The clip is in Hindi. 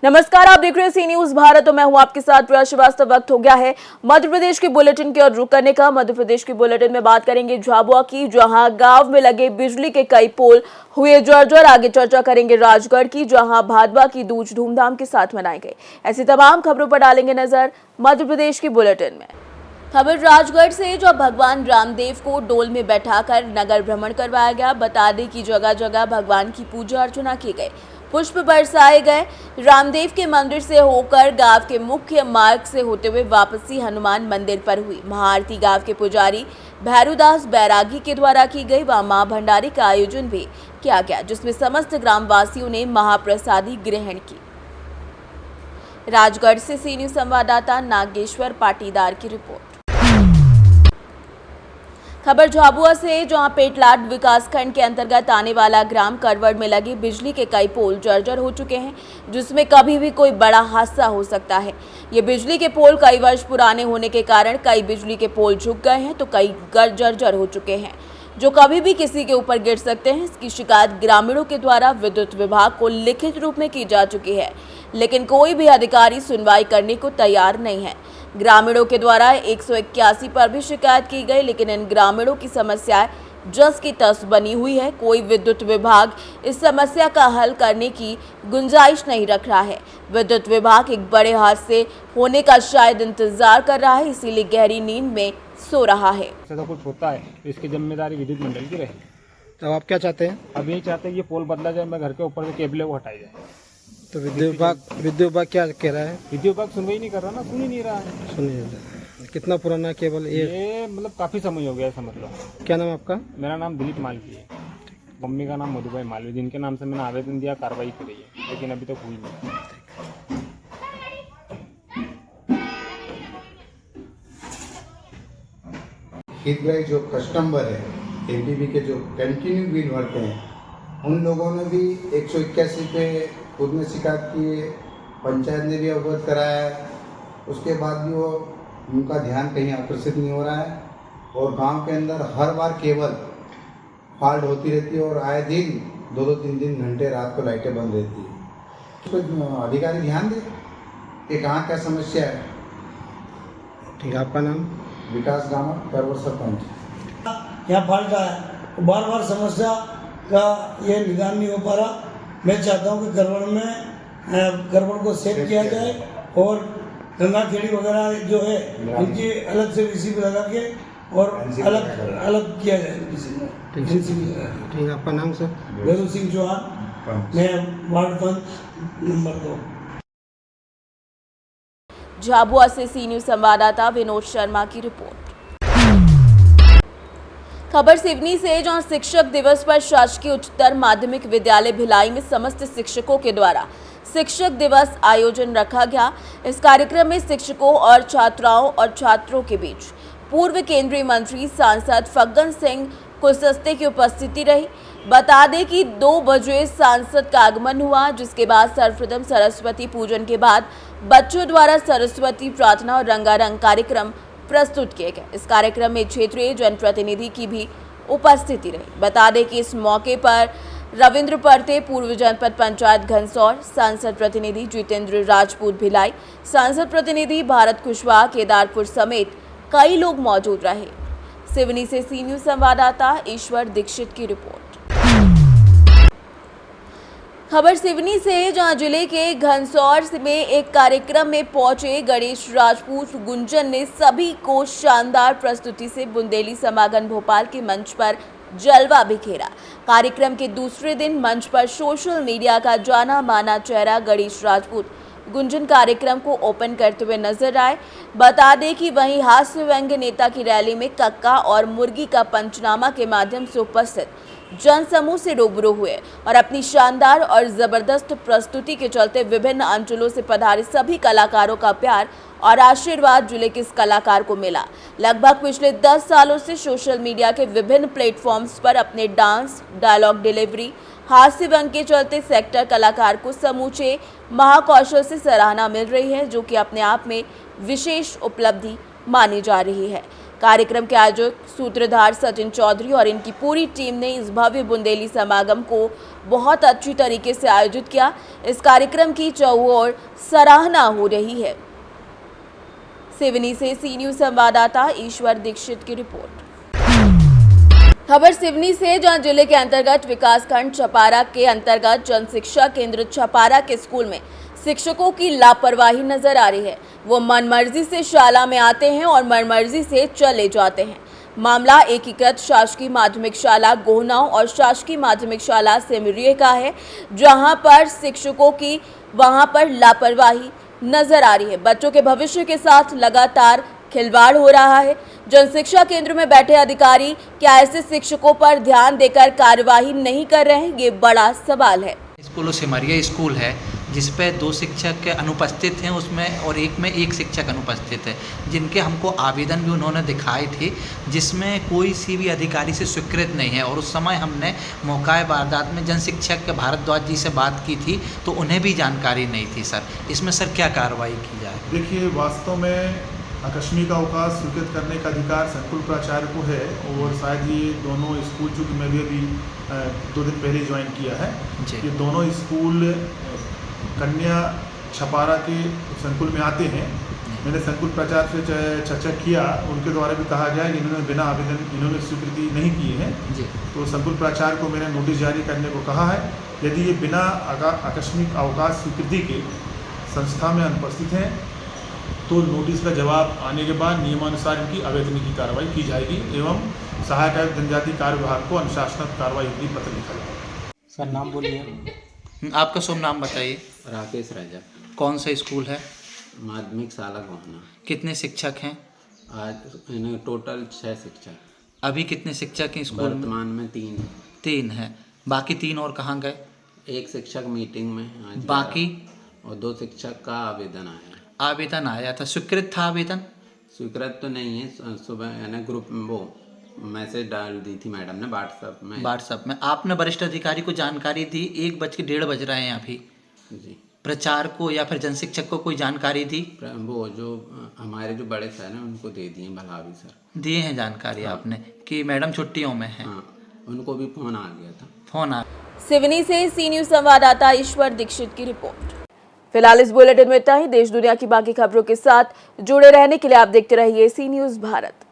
नमस्कार, आप देख रहे हैं सी न्यूज भारत और मैं हूं आपके साथ प्रिया श्रीवास्तव। वक्त हो गया है मध्य प्रदेश की बुलेटिन की ओर रुख करने का। मध्य प्रदेश की बुलेटिन में बात करेंगे झाबुआ की, जहां गांव में लगे बिजली के कई पोल हुए जर्जर। आगे चर्चा करेंगे राजगढ़ की, जहां भादवा की दूज धूमधाम के साथ मनाई गई। ऐसी तमाम खबरों पर डालेंगे नजर मध्य प्रदेश की बुलेटिन में। खबर राजगढ़ से, जो भगवान रामदेव को डोल में बैठाकर नगर भ्रमण करवाया गया। बता दें कि जगह जगह भगवान की पूजा अर्चना की गई, पुष्प बरसाए गए। रामदेव के मंदिर से होकर गांव के मुख्य मार्ग से होते हुए वापसी हनुमान मंदिर पर हुई। महाआरती गांव के पुजारी भैरूदास बैरागी के द्वारा की गई। वहां मां भंडारी का आयोजन भी किया गया, जिसमें समस्त ग्रामवासियों ने महाप्रसादी ग्रहण की। राजगढ़ से सी न्यूज संवाददाता नागेश्वर पाटीदार की रिपोर्ट। खबर झाबुआ से, जहां पेटलाद विकासखंड के अंतर्गत आने वाला ग्राम करवड़ में लगे बिजली के कई पोल जर्जर हो चुके हैं, जिसमें कभी भी कोई बड़ा हादसा हो सकता है। ये बिजली के पोल कई वर्ष पुराने होने के कारण कई बिजली के पोल झुक गए हैं तो कई जर्जर हो चुके हैं, जो कभी भी किसी के ऊपर गिर सकते हैं। इसकी शिकायत ग्रामीणों के द्वारा विद्युत विभाग को लिखित रूप में की जा चुकी है, लेकिन कोई भी अधिकारी सुनवाई करने को तैयार नहीं है। ग्रामीणों के द्वारा 181 पर भी शिकायत की गई, लेकिन इन ग्रामीणों की समस्याएं जस की तस बनी हुई है। कोई विद्युत विभाग इस समस्या का हल करने की गुंजाइश नहीं रख रहा है। विद्युत विभाग एक बड़े हादसे होने का शायद इंतजार कर रहा है, इसीलिए गहरी नींद में सो रहा है। ऐसा कुछ होता है तो इसकी जिम्मेदारी विद्युत मंडल की रहे। तो आप क्या चाहते हैं? अब यही चाहते हैं कि पोल बदला जाए, मैं घर के ऊपर से केबलें को हटाई जाए। तो विद्युत विभाग क्या कह रहा है? विद्युत विभाग सुनवाई नहीं कर रहा ना, सुन ही नहीं रहा है। सुनिए, कितना पुराना केबल ये मतलब काफी समय हो गया है, समझ लो। क्या नाम आपका? मेरा नाम दिलीप मालवी है, मम्मी का नाम मधुबाई मालवी, जिनके नाम से मैंने आवेदन दिया, कार्रवाई की रही है, लेकिन अभी तक हुई नहीं। हितग्राही जो कस्टमर है एनटीपी के, जो कंटिन्यू बिल भरते हैं, उन लोगों ने भी 181 पे खुद में शिकायत की है, पंचायत ने भी अवगत कराया है। उसके बाद भी वो उनका ध्यान कहीं आकर्षित नहीं हो रहा है और गांव के अंदर हर बार केबल फॉल्ट होती रहती है और आए दिन 2-2, 3-3 घंटे रात को लाइटें बंद रहती है। तो अधिकारी ध्यान दे कि कहाँ क्या समस्या है। ठीक है, आपका नाम? विकास गामा, करवड़ सरपंच। यहाँ फॉल्ट है, बार बार समस्या का ये निदान नहीं हो पा रहा। मैं चाहता हूँ कि गड़बड़ को सेट किया जाए और गंगा खेड़ी वगैरह जो है इनकी अलग से रिसीव लगा के और अलग किया जाए। ठीक है, आपका नाम सर? भैरू सिंह चौहान, मैं वार्ड पंच नंबर 2। झाबुआ से सी न्यूज संवाददाता विनोद शर्मा की रिपोर्ट। खबर सिवनी से, जहां शिक्षक दिवस पर शासकीय उच्चतर माध्यमिक विद्यालय भिलाई में समस्त शिक्षकों के द्वारा शिक्षक दिवस आयोजन रखा गया। इस कार्यक्रम में शिक्षकों और छात्राओं और छात्रों के बीच पूर्व केंद्रीय मंत्री सांसद फग्गन सिंह कुलस्ते की उपस्थिति रही। बता दें कि 2 बजे सांसद का आगमन हुआ, जिसके बाद सर्वप्रथम सरस्वती पूजन के बाद बच्चों द्वारा सरस्वती प्रार्थना और रंगारंग कार्यक्रम प्रस्तुत किए गए। इस कार्यक्रम में क्षेत्रीय जनप्रतिनिधि की भी उपस्थिति रही। बता दें कि इस मौके पर रविंद्र परते, पूर्व जनपद पंचायत घनसौर, सांसद प्रतिनिधि जितेंद्र राजपूत भिलाई, सांसद प्रतिनिधि भारत कुशवाहा केदारपुर समेत कई लोग मौजूद रहे। सिवनी से सी न्यूज संवाददाता ईश्वर दीक्षित की रिपोर्ट। खबर सिवनी से, जहां जिले के घनसौर में एक कार्यक्रम में पहुंचे गणेश राजपूत गुंजन ने सभी को शानदार प्रस्तुति से बुंदेली समागम भोपाल के मंच पर जलवा बिखेरा। कार्यक्रम के दूसरे दिन मंच पर सोशल मीडिया का जाना माना चेहरा गणेश राजपूत गुंजन कार्यक्रम को ओपन करते हुए नजर आए। बता दें कि वहीं हास्य व्यंग्य नेता की रैली में कक्का और मुर्गी का पंचनामा के माध्यम से उपस्थित जनसमूह से रूबरू हुए और अपनी शानदार और जबरदस्त प्रस्तुति के चलते विभिन्न अंचलों से पधारे सभी कलाकारों का प्यार और आशीर्वाद जिले के इस कलाकार को मिला। लगभग पिछले 10 सालों से सोशल मीडिया के विभिन्न प्लेटफॉर्म्स पर अपने डांस, डायलॉग डिलीवरी, हास्य व्यंग्य के चलते सेक्टर कलाकार को समूचे महाकौशल से सराहना मिल रही है, जो कि अपने आप में विशेष उपलब्धि मानी जा रही है। कार्यक्रम के आयोजक सूत्रधार सचिन चौधरी और इनकी पूरी टीम ने इस भव्य बुंदेली समागम को बहुत अच्छी तरीके से आयोजित किया। इस कार्यक्रम की चौओर सराहना हो रही है। सिवनी से सी न्यूज संवाददाता ईश्वर दीक्षित की रिपोर्ट। खबर सिवनी से, जहां जिले के अंतर्गत विकासखंड छपारा के अंतर्गत जन शिक्षा केंद्र छपारा के स्कूल में शिक्षकों की लापरवाही नजर आ रही है। वो मनमर्जी से शाला में आते हैं और मनमर्जी से चले जाते हैं। मामला एकीकृत शासकीय माध्यमिक शाला गोहनाव और शासकीय माध्यमिक शाला सिमरिये का है, जहां पर शिक्षकों की वहां पर लापरवाही नजर आ रही है। बच्चों के भविष्य के साथ लगातार खिलवाड़ हो रहा है। जन शिक्षा केंद्र में बैठे अधिकारी क्या ऐसे शिक्षकों पर ध्यान देकर कार्यवाही नहीं कर रहे हैं, ये बड़ा सवाल है। स्कूल सिमरिया स्कूल है जिसपे 2 शिक्षक अनुपस्थित हैं उसमें, और एक में 1 शिक्षक अनुपस्थित है, जिनके हमको आवेदन भी उन्होंने दिखाए थे, जिसमें कोई सी भी अधिकारी से स्वीकृत नहीं है। और उस समय हमने मौका वारदात में जन शिक्षक के भारद्वाज जी से बात की थी तो उन्हें भी जानकारी नहीं थी। सर, इसमें सर क्या कार्रवाई की जाए? देखिए, वास्तव में आकस्मिक अवकाश स्वीकृत करने का अधिकार संकुल प्राचार्य को है, और शायद ये दोनों स्कूल, चूँकि मैं भी अभी 2 दिन पहले ज्वाइन किया है, ये दोनों स्कूल कन्या छपारा के संकुल में आते हैं। मैंने संकुल प्राचार्य से चर्चा किया, उनके द्वारा भी कहा गया कि इन्होंने बिना आवेदन इन्होंने स्वीकृति नहीं की है जी। तो संकुल प्राचार्य को मैंने नोटिस जारी करने को कहा है। यदि ये बिना आकस्मिक अवकाश स्वीकृति के संस्था में अनुपस्थित हैं तो नोटिस का जवाब आने के बाद नियमानुसार इनकी अवैतनिक की कार्रवाई की जाएगी एवं सहायक आयुक्त जनजाति कार्य विभाग को अनुशासनात्मक कार्रवाई के लिए पत्र लिखा जाएगा। सर नाम बोलिए। आपका शुभ नाम बताइए। राकेश राजा, कौन सा स्कूल है? माध्यमिक शाला गोहना। कितने शिक्षक हैं? आज इन्हें टोटल 6 शिक्षक। अभी कितने शिक्षक हैं स्कूल में? वर्तमान में 3। 3 हैं। बाकी 3 और कहाँ गए? 1 शिक्षक मीटिंग में आज बाकी? और 2 शिक्षक का आवेदन आया। आवेदन आया था, स्वीकृत था आवेदन? स्वीकृत तो नहीं है, सुबह यानी ग्रुप में वो मैसेज डाल दी थी मैडम ने व्हाट्सएप में। आपने वरिष्ठ अधिकारी को जानकारी दी? 1:01 बज रहे हैं अभी। जी। प्रचार को या फिर जन शिक्षक को कोई जानकारी दी? वो जो हमारे जो बड़े सर हैं उनको दे दिए, भलावी सर दिए हैं जानकारी। हाँ। आपने कि मैडम छुट्टियों में है? हाँ, उनको भी फोन आ गया था। फोन आ। सिवनी से सी न्यूज संवाददाता ईश्वर दीक्षित की रिपोर्ट। फिलहाल इस बुलेटिन में इतना ही। देश दुनिया की बाकी खबरों के साथ जुड़े रहने के लिए आप देखते रहिए सी न्यूज भारत।